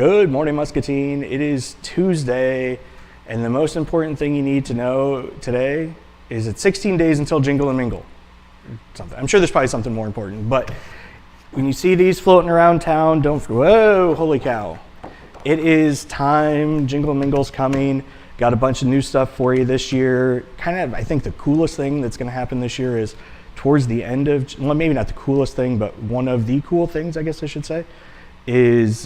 Good morning, Muscatine. It is Tuesday, and the most important thing you need to know today is it's 16 days until Jingle and Mingle. Something. I'm sure there's probably something more important, but when you see these floating around town, whoa, holy cow. It is time. Jingle and Mingle's coming. Got a bunch of new stuff for you this year. Kind of, I think the coolest thing that's going to happen this year is towards the end of, well, maybe not the coolest thing, but one of the cool things, I guess I should say, is,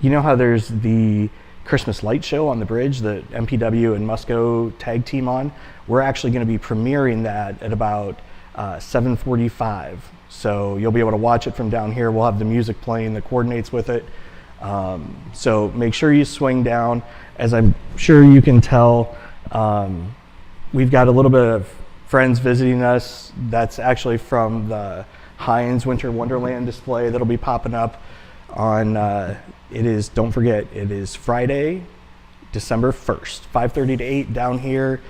you know how there's the Christmas light show on the bridge that MPW and Musco tag team on? We're actually going to be premiering that at about 7:45. So you'll be able to watch it from down here. We'll have the music playing that coordinates with it. So make sure you swing down. As I'm sure you can tell, we've got a little bit of friends visiting us. That's actually from the Heinz Winter Wonderland display that'll be popping up on, don't forget, it is Friday, December 1st, 5:30 to 8 down here.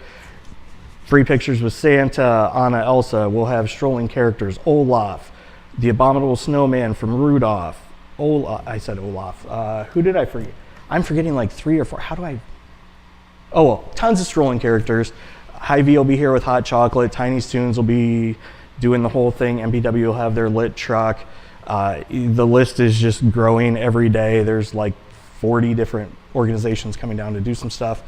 Free pictures with Santa, Anna, Elsa. We'll have strolling characters, Olaf, the Abominable Snowman from Rudolph. I said Olaf. Who did I forget? I'm forgetting like 3 or 4. Tons of strolling characters. Hy-Vee will be here with hot chocolate. Tiny Toons will be doing the whole thing. MPW will have their lit truck. The list is just growing every day. There's like 40 different organizations coming down to do some stuff.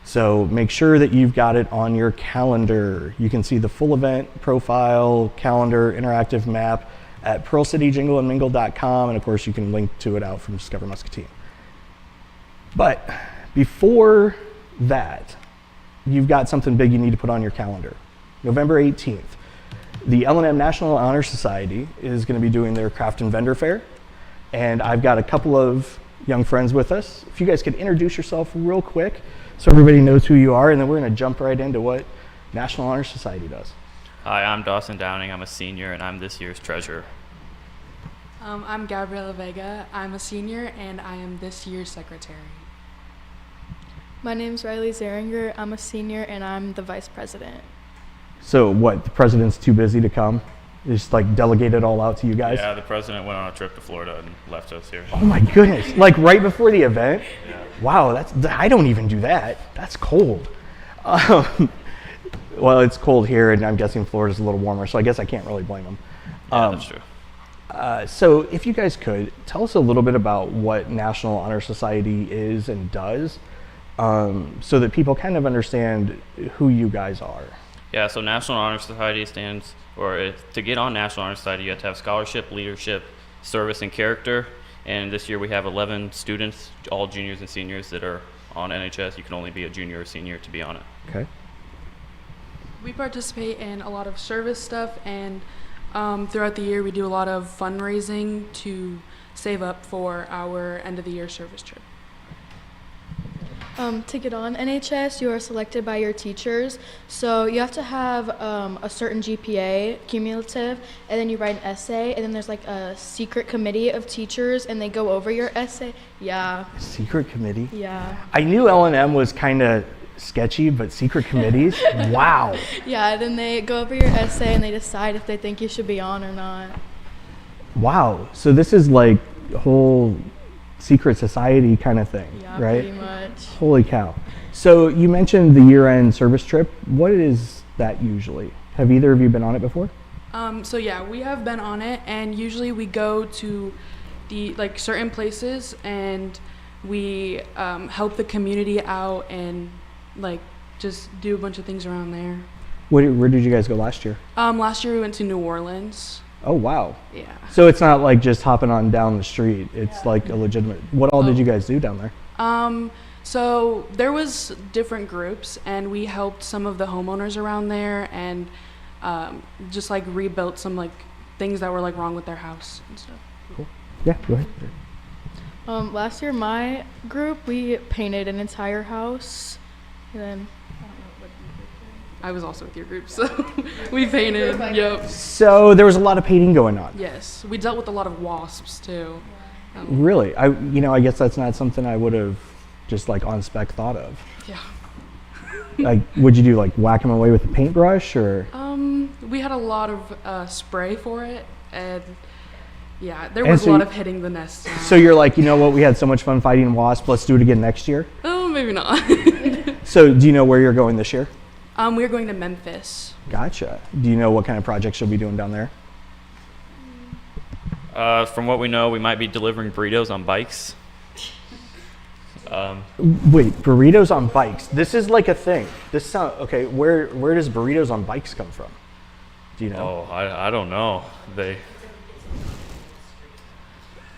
So make sure that you've got it on your calendar. You can see the full event profile, calendar, interactive map at pearlcityjingleandmingle.com, and of course you can link to it out from Discover Muscatine. But before that, you've got something big you need to put on your calendar. November 18th, the L&M National Honor Society is going to be doing their craft and vendor fair, and I've got a couple of young friends with us. If you guys could introduce yourself real quick so everybody knows who you are, and then we're going to jump right into what National Honor Society does. Hi, I'm Dawson Downing. I'm a senior, and I'm this year's treasurer. I'm Gabriela Vega. I'm a senior, and I am this year's secretary. My name's Riley Zeringer. I'm a senior, and I'm the vice president. So what, the president's too busy to come? Just like delegate it all out to you guys? Yeah, the president went on a trip to Florida and left us here. Oh my goodness, like right before the event? Yeah. Wow, I don't even do that. That's cold. Well, it's cold here, and I'm guessing Florida's a little warmer, so I guess I can't really blame them. Yeah, that's true. So if you guys could, tell us a little bit about what National Honor Society is and does, so that people kind of understand who you guys are. Yeah, so National Honor Society to get on National Honor Society, you have to have scholarship, leadership, service, and character. And this year we have 11 students, all juniors and seniors, that are on NHS. You can only be a junior or senior to be on it. Okay. We participate in a lot of service stuff, and throughout the year we do a lot of fundraising to save up for our end of the year service trip. To get on NHS, you are selected by your teachers. So you have to have a certain GPA, cumulative, and then you write an essay, and then there's like a secret committee of teachers, and they go over your essay. Yeah. Secret committee? Yeah. I knew L&M was kind of sketchy, but secret committees? Wow. Yeah, then they go over your essay, and they decide if they think you should be on or not. Wow. So this is like a whole secret society kind of thing, Yeah, right? pretty much. Holy cow. So you mentioned the year-end service trip. What is that usually? Have either of you been on it before? So yeah, we have been on it, and usually we go to the certain places, and we help the community out and just do a bunch of things around there. Where did you guys go last year? Last year we went to New Orleans. Oh, wow. Yeah. So it's not like just hopping on down the street. It's like a legitimate, what all did you guys do down there? So there was different groups, and we helped some of the homeowners around there, and just rebuilt some things that were wrong with their house and stuff. Cool. Yeah, go ahead. Last year, my group, we painted an entire house, and then I was also with your group, so we painted. Yep. So there was a lot of painting going on. Yes, we dealt with a lot of wasps too. Really? I guess that's not something I would have just on spec thought of. Yeah. Would you do whack them away with a paintbrush or? We had a lot of spray for it, and Yeah, there And was so a lot you- of hitting the nest. So you're like, you know what? We had so much fun fighting wasps. Let's do it again next year. Oh, maybe not. So do you know where you're going this year? We're going to Memphis. Gotcha. Do you know what kind of projects you'll be doing down there? From what we know, we might be delivering burritos on bikes. Wait, burritos on bikes. This is like a thing. This sound okay. Where does burritos on bikes come from? Do you know? Oh, I don't know.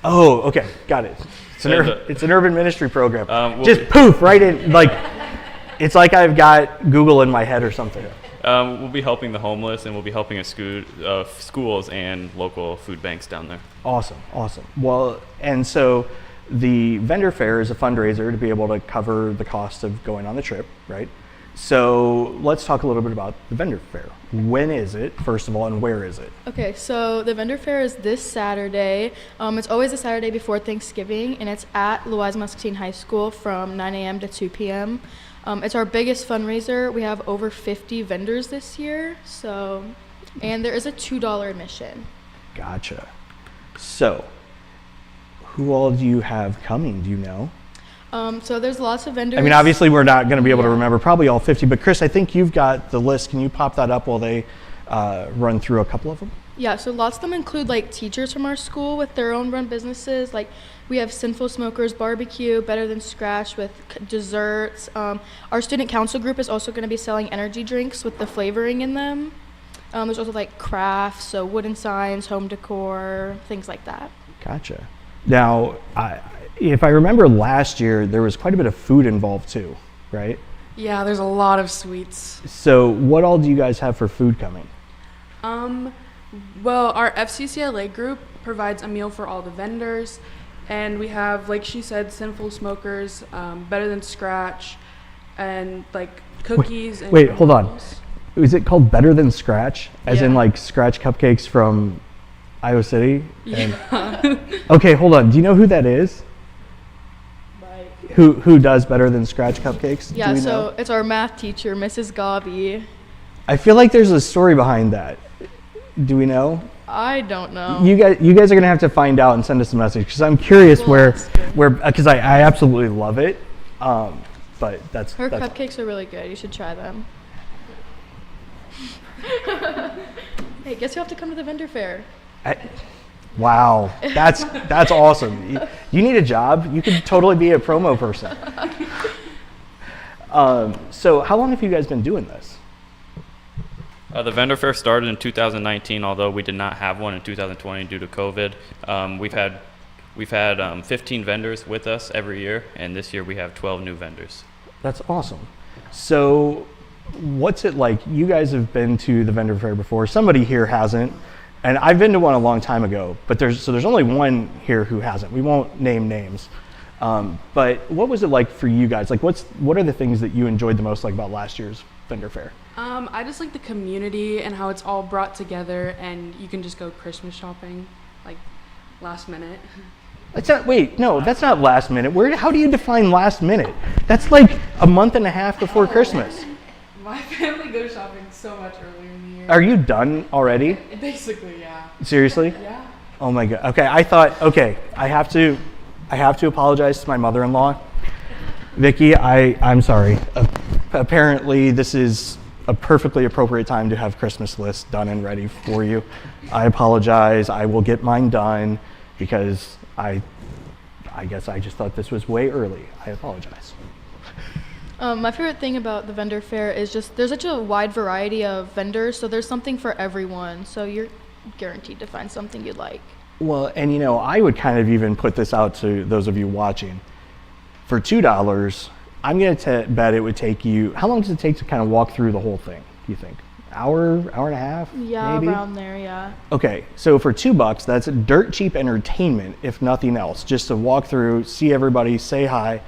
Oh, okay, got it. It's an urban ministry program. We'll Just poof right in. Like it's like I've got Google in my head or something. We'll be helping the homeless, and we'll be helping schools and local food banks down there. Awesome. Well, and so the vendor fair is a fundraiser to be able to cover the cost of going on the trip, right? So let's talk a little bit about the vendor fair. When is it, first of all, and where is it? Okay, so the vendor fair is this Saturday. It's always the Saturday before Thanksgiving, and it's at Louisa-Muscatine High School from 9 a.m. to 2 p.m. It's our biggest fundraiser. We have over 50 vendors this year, and there is a $2 admission. Gotcha. So, who all do you have coming? Do you know? So there's lots of vendors. I mean, obviously, we're not going to be able to remember probably all 50, but Chris, I think you've got the list. Can you pop that up while they run through a couple of them? Yeah, so lots of them include like teachers from our school with their own run businesses. Like we have Sinful Smokers Barbecue, Better Than Scratch with desserts. Our student council group is also going to be selling energy drinks with the flavoring in them. There's also like crafts, so wooden signs, home decor, things like that. Gotcha. Now, if I remember last year, there was quite a bit of food involved too, right? Yeah, there's a lot of sweets. So what all do you guys have for food coming? Well, our FCCLA group provides a meal for all the vendors, and we have, like she said, Sinful Smokers, Better Than Scratch, and like cookies. Wait, hold on. Is it called Better Than Scratch? As in Yeah. like scratch cupcakes from Iowa City? Yeah. Okay, hold on. Do you know who that is? Who does Better Than Scratch cupcakes? Do Yeah, we so know? it's our math teacher, Mrs. Gabi. I feel like there's a story behind that. Do we know? I don't know. You guys are gonna have to find out and send us a message because I'm curious Well, that's good. where because I absolutely love it. But that's Her that's cupcakes are really good. You should try them. Hey, guess you have to come to the vendor fair. Wow, that's awesome. You need a job. You could totally be a promo person. So how long have you guys been doing this? The vendor fair started in 2019, although we did not have one in 2020 due to COVID. We've had 15 vendors with us every year, and this year we have 12 new vendors. That's awesome. So what's it like? You guys have been to the vendor fair before. Somebody here hasn't. And I've been to one a long time ago, but there's only one here who hasn't. We won't name names. But what was it like for you guys? Like what are the things that you enjoyed the most like about last year's vendor fair? I just like the community and how it's all brought together, and you can just go Christmas shopping, like last minute. That's not last minute. How do you define last minute? That's like a month and a half before Christmas. My family goes shopping so much earlier in the year. Are you done already? Basically, yeah. Seriously? Yeah. Oh my God. Okay, I have to apologize to my mother-in-law. Vicky, I'm sorry. Apparently this is a perfectly appropriate time to have Christmas lists done and ready for you. I apologize. I will get mine done because I guess I just thought this was way early. I apologize. My favorite thing about the vendor fair is just there's such a wide variety of vendors, so there's something for everyone. So you're guaranteed to find something you like. Well, and I would kind of even put this out to those of you watching. For $2, I'm going to bet it would take you, how long does it take to kind of walk through the whole thing, do you think? Hour and a half? Yeah, maybe? around there, yeah. Okay, so for $2, that's dirt cheap entertainment, if nothing else, just to walk through, see everybody, say hi,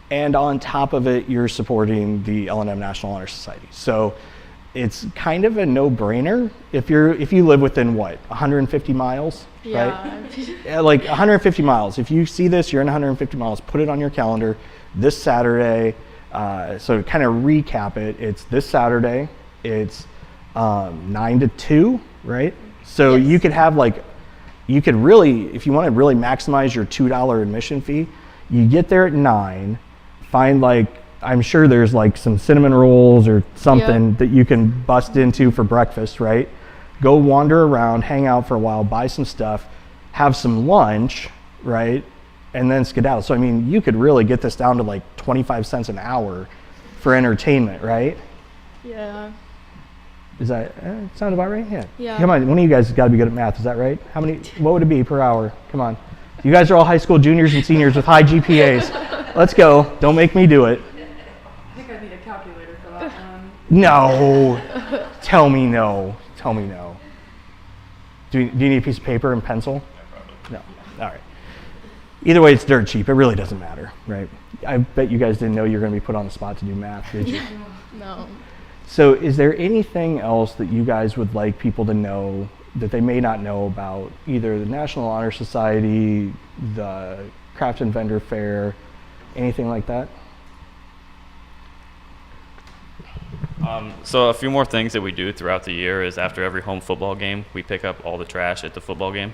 and on top of it, you're supporting the L&M National Honor Society. So it's kind of a no-brainer if you live within 150 miles, Yeah. right? Yeah, like 150 miles. If you see this, you're in 150 miles. Put it on your calendar. This Saturday. So to kind of recap it, it's this Saturday. It's 9 to 2, right? So Yes. you could have like you could really, if you want to really maximize your $2 admission fee, you get there at 9, find like, I'm sure there's like some cinnamon rolls or something that you can bust into for breakfast, right? Go wander around, hang out for a while, buy some stuff, have some lunch, right? And then skedaddle. So I mean, you could really get this down to like 25 cents an hour for entertainment, right? Yeah. Is that sound about right? Yeah. Yeah. Come on, one of you guys has got to be good at math. Is that right? What would it be per hour? Come on. You guys are all high school juniors and seniors with high GPAs. Let's go. Don't make me do it. I think I need a calculator for that one. No. Tell me no. Tell me no. Do you need a piece of paper and pencil? No. All right. Either way, it's dirt cheap. It really doesn't matter, right? I bet you guys didn't know you were going to be put on the spot to do math, did you? No. So is there anything else that you guys would like people to know that they may not know about either the National Honor Society, the Craft and Vendor Fair, anything like that? So a few more things that we do throughout the year is after every home football game, we pick up all the trash at the football game.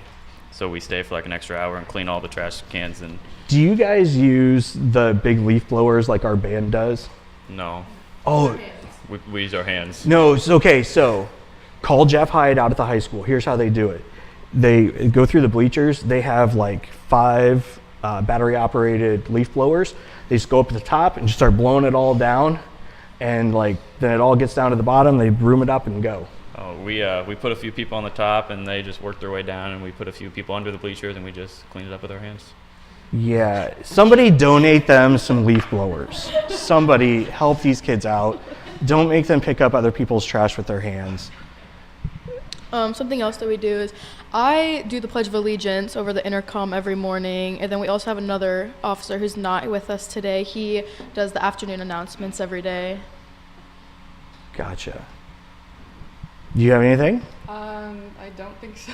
So we stay for like an extra hour and clean all the trash cans. And Do you guys use the big leaf blowers like our band does? no, Oh, we use our hands. no, it's okay. So call Jeff Hyde out at the high school. Here's how they do it. They go through the bleachers. They have like 5 battery operated leaf blowers. They just go up to the top and just start blowing it all down. And like then it all gets down to the bottom. They broom it up and go. Oh, we put a few people on the top and they just work their way down, and we put a few people under the bleachers and we just clean it up with our hands. Yeah, somebody donate them some leaf blowers. Somebody help these kids out. Don't make them pick up other people's trash with their hands. Something else that we do is I do the Pledge of Allegiance over the intercom every morning, and then we also have another officer who's not with us today. He does the afternoon announcements every day. Gotcha. Do you have anything? I don't think so.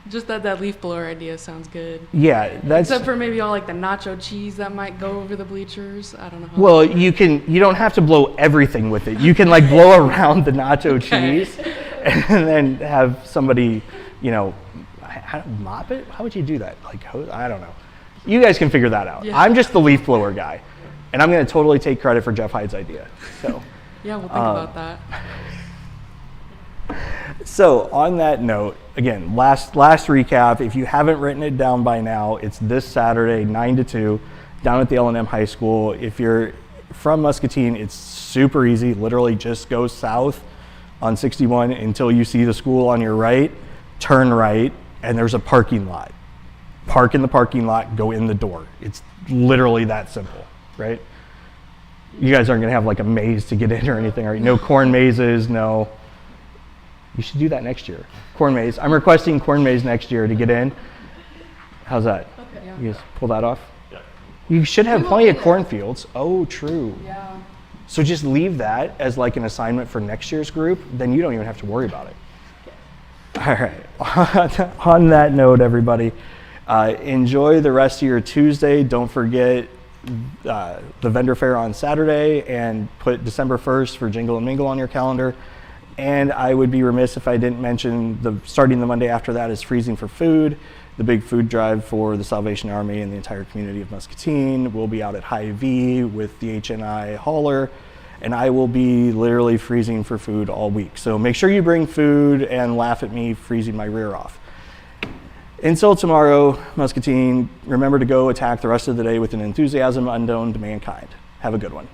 Just that leaf blower idea sounds good. Yeah, that's Except for maybe all like the nacho cheese that might go over the bleachers. I don't know. well. You don't have to blow everything with it. You can like blow around the nacho cheese, and then have somebody, mop it. How would you do that? Like I don't know. You guys can figure that out. Yeah. I'm just the leaf blower guy, and I'm going to totally take credit for Jeff Hyde's idea. So. Yeah, we'll think about that. So on that note, again, last recap, if you haven't written it down by now, it's this Saturday, 9 to 2, down at the L&M High School. If you're from Muscatine, it's super easy. Literally just go south on 61 until you see the school on your right, turn right, and there's a parking lot. Park in the parking lot, go in the door. It's literally that simple, right? You guys aren't going to have like a maze to get in or anything, right? No corn mazes, no. You should do that next year. Corn maze. I'm requesting corn maze next year to get in. How's that? Okay. Yeah. You guys pull that off? Yeah. You should have plenty of cornfields. Oh, true. Yeah. So just leave that as like an assignment for next year's group. Then you don't even have to worry about it. All right. On that note, everybody, enjoy the rest of your Tuesday. Don't forget the vendor fair on Saturday, and put December 1st for Jingle and Mingle on your calendar. And I would be remiss if I didn't mention starting the Monday after that is Freezing for Food, the big food drive for the Salvation Army and the entire community of Muscatine. We'll be out at Hy-Vee with the HNI hauler, and I will be literally freezing for food all week. So make sure you bring food and laugh at me freezing my rear off. Until tomorrow, Muscatine, remember to go attack the rest of the day with an enthusiasm unknown to mankind. Have a good one.